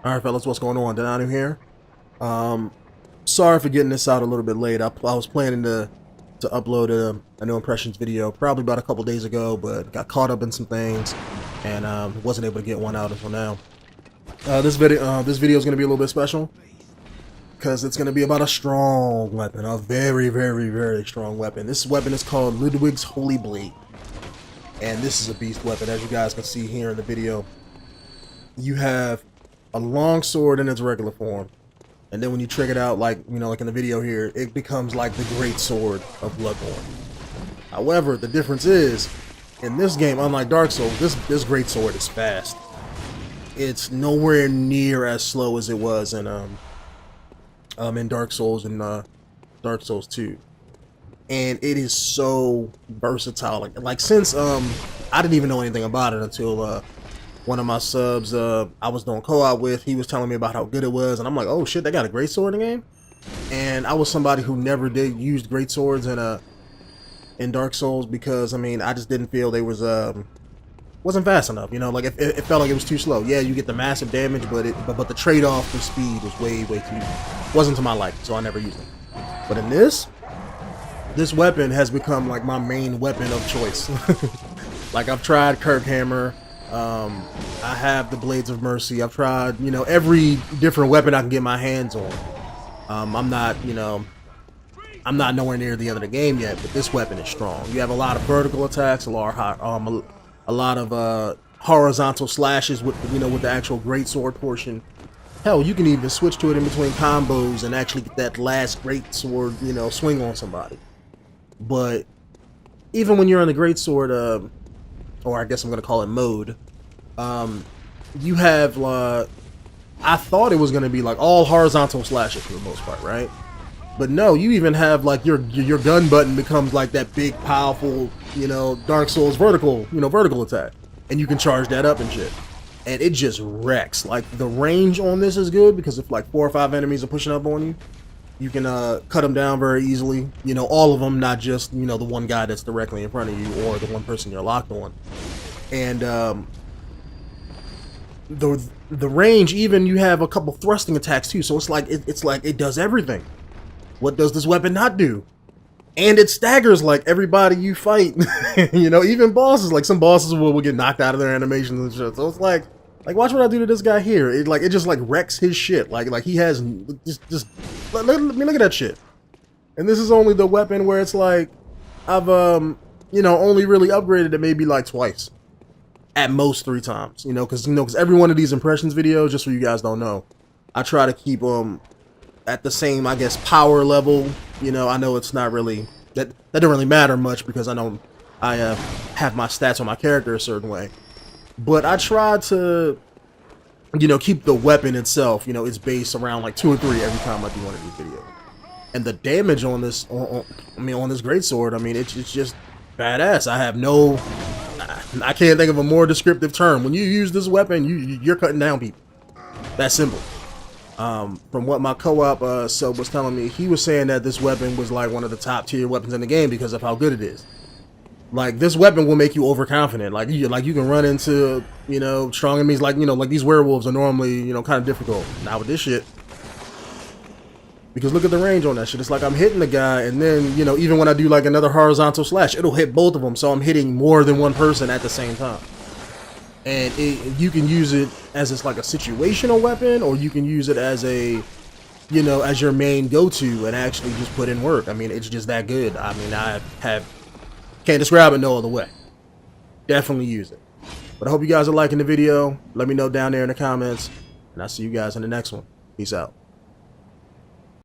Alright fellas, what's going on? Denonu here. Sorry for getting this out a little bit late. I was planning to upload a new impressions video probably about a couple days ago, but got caught up in some things and wasn't able to get one out until now. This video is going to be a little bit special because it's going to be about a strong weapon, a very, very, very strong weapon. This weapon is called Ludwig's Holy Blade, and this is a beast weapon, as you guys can see here in the video. You have a long sword in its regular form, and then when you trick it out, like like in the video here, it becomes like the great sword of Bloodbourne. However, the difference is, in this game, unlike Dark Souls, this great sword is fast. It's nowhere near as slow as it was in Dark Souls and Dark Souls 2, and it is so versatile. Like since I didn't even know anything about it until one of my subs I was doing co-op with, he was telling me about how good it was, and I'm like, oh shit, they got a great sword in the game. And I was somebody who never did use great swords in Dark Souls because I just didn't feel they wasn't fast enough. Like it felt like it was too slow. Yeah, you get the massive damage, but the trade-off for speed was way too, wasn't to my liking, so I never used it. But in this weapon has become like my main weapon of choice. Like I've tried Kirkhammer, I have the Blades of Mercy, I've tried every different weapon I can get my hands on. I'm not nowhere near the end of the game yet, but this weapon is strong. You have a lot of vertical attacks, a lot of horizontal slashes with with the actual great sword portion. Hell, you can even switch to it in between combos and actually get that last great sword swing on somebody. But even when you're in the great sword or I guess I'm gonna call it mode, you have I thought it was gonna be like all horizontal slashes for the most part, right? But no, you even have like your gun button becomes like that big powerful Dark Souls vertical attack, and you can charge that up and shit, and it just wrecks. Like the range on this is good because if like 4 or 5 enemies are pushing up on you, you can cut them down very easily. All of them, not just the one guy that's directly in front of you or the one person you're locked on. And the range, even you have a couple thrusting attacks too, so it's like it does everything. What does this weapon not do? And it staggers like everybody you fight. Even bosses, like some bosses will get knocked out of their animations and shit. So it's like watch what I do to this guy here. It just like wrecks his shit. Like he has just let me look at that shit. And this is only the weapon where it's like I've only really upgraded it maybe like twice, at most 3 times. Because every one of these impressions videos, just so you guys don't know, I try to keep them at the same, I guess, power level. I know it's not really that don't really matter much because I know I have my stats on my character a certain way, but I try to keep the weapon itself its base around like 2 or 3 every time I do one of these videos. And the damage on this on this greatsword, it's just badass. I can't think of a more descriptive term. When you use this weapon, you're cutting down people. That's simple. From what my co-op sub was telling me, he was saying that this weapon was like one of the top tier weapons in the game because of how good it is. Like this weapon will make you overconfident. Like you can run into strong enemies like like these werewolves are normally kind of difficult. Not with this shit, because look at the range on that shit. It's like I'm hitting the guy, and then even when I do like another horizontal slash, it'll hit both of them, so I'm hitting more than one person at the same time. And you can use it as it's like a situational weapon, or you can use it as a, as your main go-to and actually just put in work. It's just that good. I can't describe it no other way. Definitely use it. But I hope you guys are liking the video. Let me know down there in the comments, and I'll see you guys in the next one. Peace out.